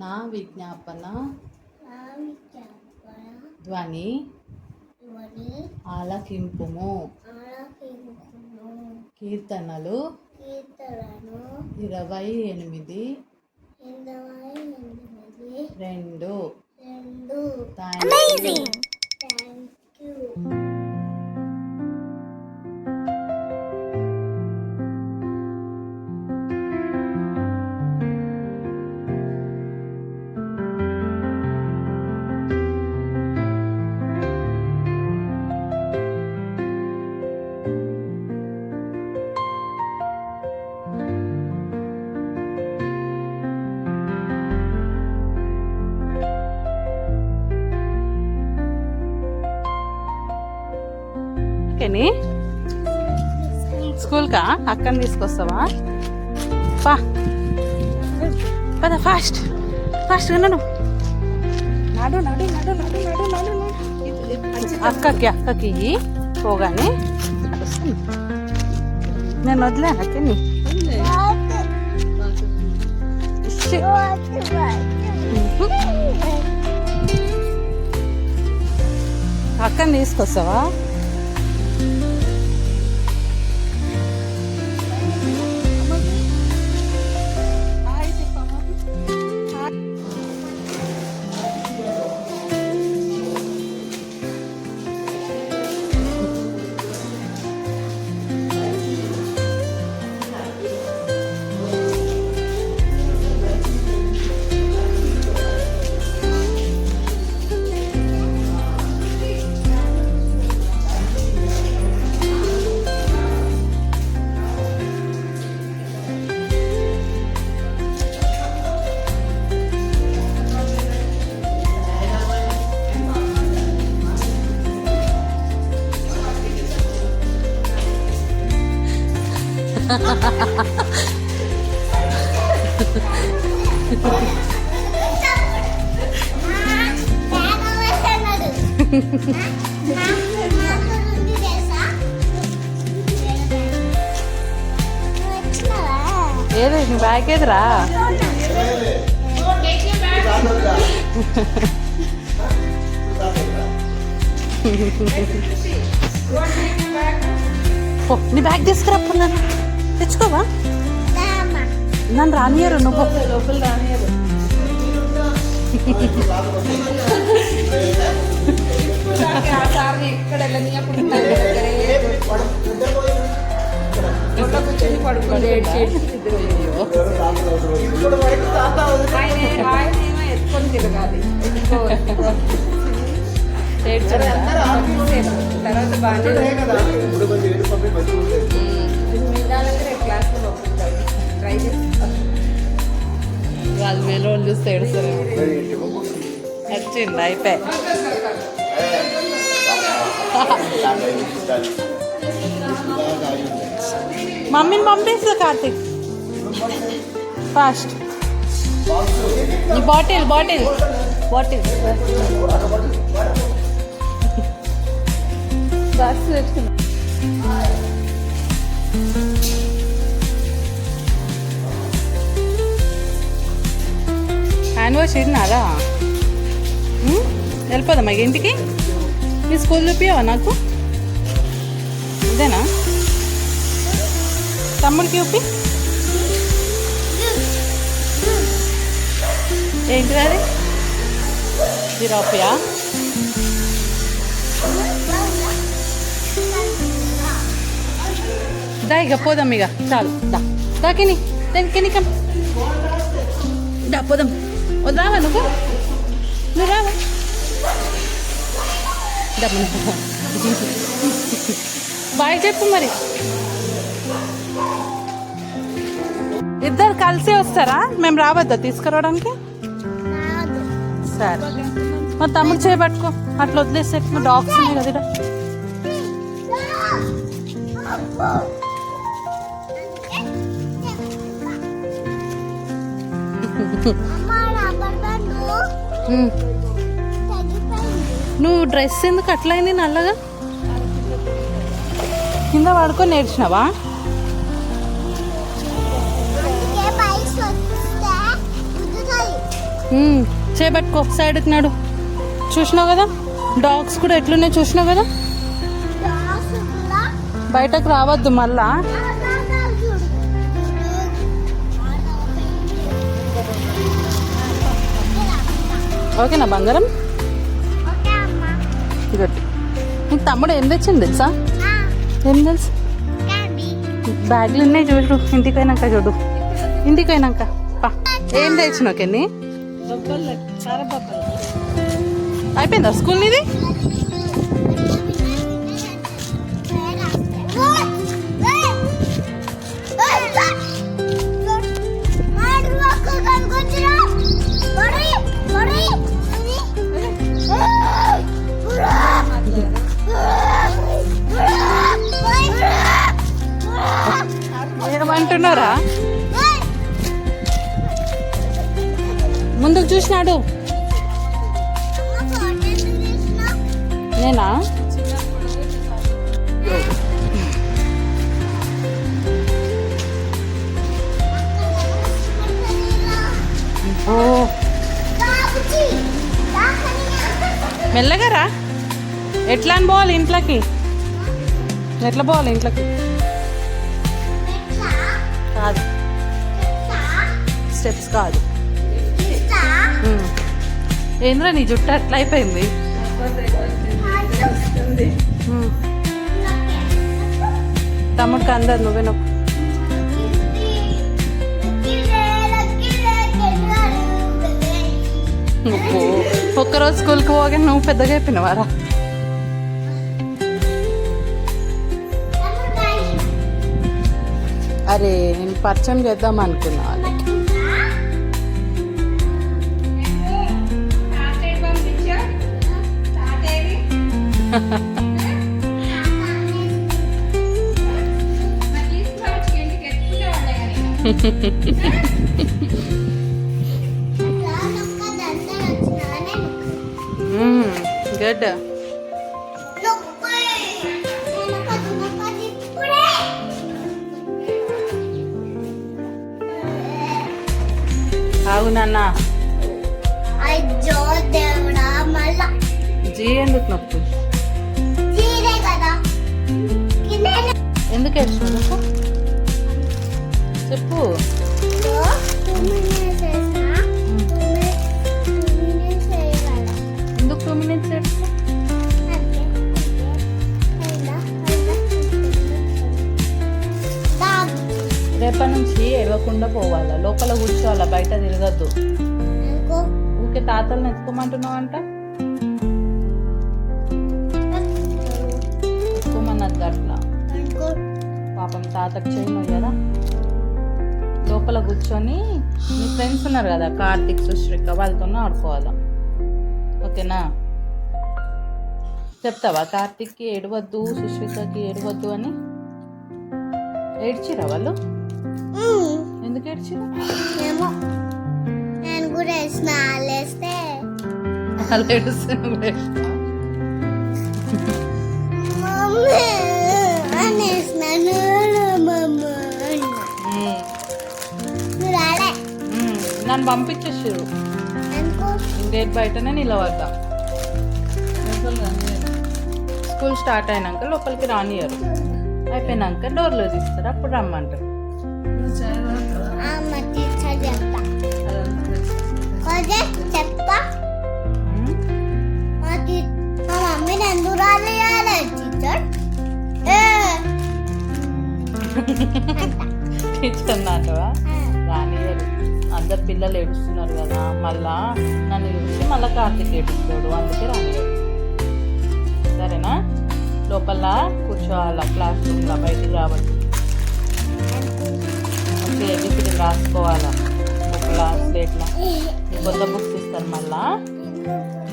నా విజ్ఞాపన ధ్వని ఆలకింపుము. కీర్తనలు 28:2. Amazing. Thank you. స్కూల్కా అక్కని తీసుకొస్తావా? పా పద, ఫాస్ట్ ఫాస్ట్గా నడు. అక్కకి పోగానే నేను వదిలేను అక్కని. అక్కని తీసుకొస్తావా? ఏది నీ బ్యాగ్ ఏదిరా? నీ బ్యాగ్ తీసుకురా. నన్ను తెచ్చుకోవా? నన్ను రానియరు, నువ్వు లోపల రానియరు. ఇక్కడ కూర్చొని పడుకోండి. ఎత్తుకొని తిరగాలి. తర్వాత బాగానే క్లాస్లో ట్రై చేస్తాను. వాళ్ళు వేరే వాళ్ళు చూస్తే ఏడుస్తారు. వచ్చింది అయిపోయి. మమ్మీని పంపిస్తా Karthik. Fast bottle bottle bottle box తెచ్చుకున్నా. హ్యాండ్ వాష్ ఇన్నారా? వెళ్ళిపోదామా ఇంటికి? మీ స్కూల్ చూపియావా నాకు? ఇదేనా? తమ్ముడికి చూపి. ఏంటిది అది? జిరాఫియా? దా ఇక పోదాం. ఇక చాలు. దాకిని దానికి కమ్ దా పోదాం. వద్దావా నువ్వు? నువ్వు రావా? బాయ్ చెప్పు మరి. ఇద్దరు కలిసి వస్తారా? మేము రావద్దా తీసుకురావడానికి? సరే. మా తమ్ముడు చేయబట్టుకో. అట్లా వదిలేస్తే డాగ్స్ ఉన్నాయి కదా. నువ్వు డ్రెస్ ఎందుకు అట్లా అయింది నల్లగా? కింద పడుకొని నేర్చినావా? చేపట్టుకో సైడ్కి నాడు. చూసినావు కదా డాగ్స్ కూడా ఎట్లున్నాయి చూసినావు కదా. బయటకు రావద్దు మళ్ళా. ఓకేనా బంగారం? గుడ్. నీకు తమ్ముడు ఏం తెచ్చింది తెలుసా? ఏం తెలుసు? బ్యాగ్లు ఉన్నాయి చూడు. ఇంటికి పోయినాక చూడు. ఇంటికి పోయినాక పా. ఏం తెచ్చినావు కెన్ని? అయిపోయిందా స్కూల్ నీది? ఏమంటున్నారా? ముందుకు చూసినాడు. నేనా? ఓ మెల్లగా రా. ఎట్లా అని పోవాలి ఇంట్లోకి? ఎట్లా పోవాలి ఇంట్లోకి? కాదు, స్టెప్స్ కాదు. ఏంద్రా నీ జుట్టు అట్లా అయిపోయింది? తమ్ముడికి అందరు నువ్వే నొక్కు. ఒక్కరోజు స్కూల్కి పోగా నువ్వు పెద్దగా అయిపోయినవారా? అరే నేను పరిచయం చేద్దాం అనుకున్నా వాళ్ళకి. గుడ్. అవునన్నా. జీ ఎందుకు నొప్పు? ఎందుకు ఏడ్చుకో చెప్పు. ఎందుకు 2 minutes ఏడ్చుకో? రేపటి నుంచి ఇవ్వకుండా పోవాలా, లోపల కూర్చోవాలా, బయట తిరగద్దు. ఊకే తాతలను ఎత్తుకోమంటున్నావు అంట. ఎత్తుకోమన్నది అట్లా. పాపం తాతకు చేయను కదా. లోపల కూర్చొని మీ ఫ్రెండ్స్ ఉన్నారు కదా కార్తిక్ సుశ్రిక, వాళ్ళతోనే ఆడుకోవాలా. ఓకేనా? చెప్తావా కార్తిక్కి ఏడవద్దు, సుశ్రికకి ఏడవద్దు అని? ఏడ్చిరా వాళ్ళు? ఎందుకు ఏడ్చిరా? నేను కూడా వేసిన వాళ్ళేస్తే వాళ్ళు ఏడుస్తే నువ్వు ఏడుస్తావా? నన్ను పంపించేసారు. గేట్ బయటనే నిలవద్దా. స్కూల్ స్టార్ట్ అయినాక లోపలికి రానియరు. అయిపోయినాక డోర్లో తీస్తారు, అప్పుడు రమ్మంటారు. చెప్పా మా మమ్మీని ఎందుకు రాలేయాలి టీచర్? టీచర్ నాటవా? రానియరు. అందరు పిల్లలు ఏడుస్తున్నారు కదా, మళ్ళా నన్ను చూసి మళ్ళీ కార్తీక్ ఏడుస్తాడు, అందుకే రానియరు. సరేనా? లోపల కూర్చోవాలా క్లాస్ రూమ్లో, బయటికి రావద్దు. ఓకే, ఏబిసిడి రాసుకోవాలా బుక్ల స్లేట్లా. కొత్త బుక్స్ ఇస్తారు మళ్ళా.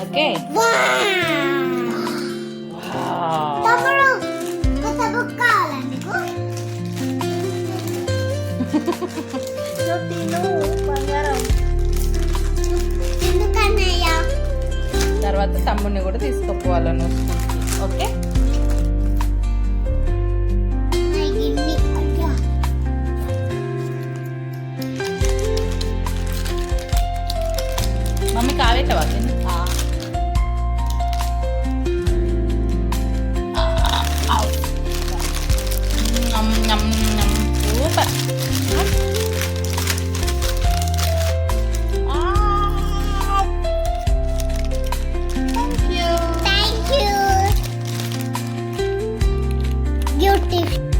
ఓకే, తర్వాత తమ్ముడిని కూడా తీసుకుపోవాలి నువ్వు స్కూల్కి. ఓకే, పెట్టవా తిని సూపర్ Thank you. Beautiful.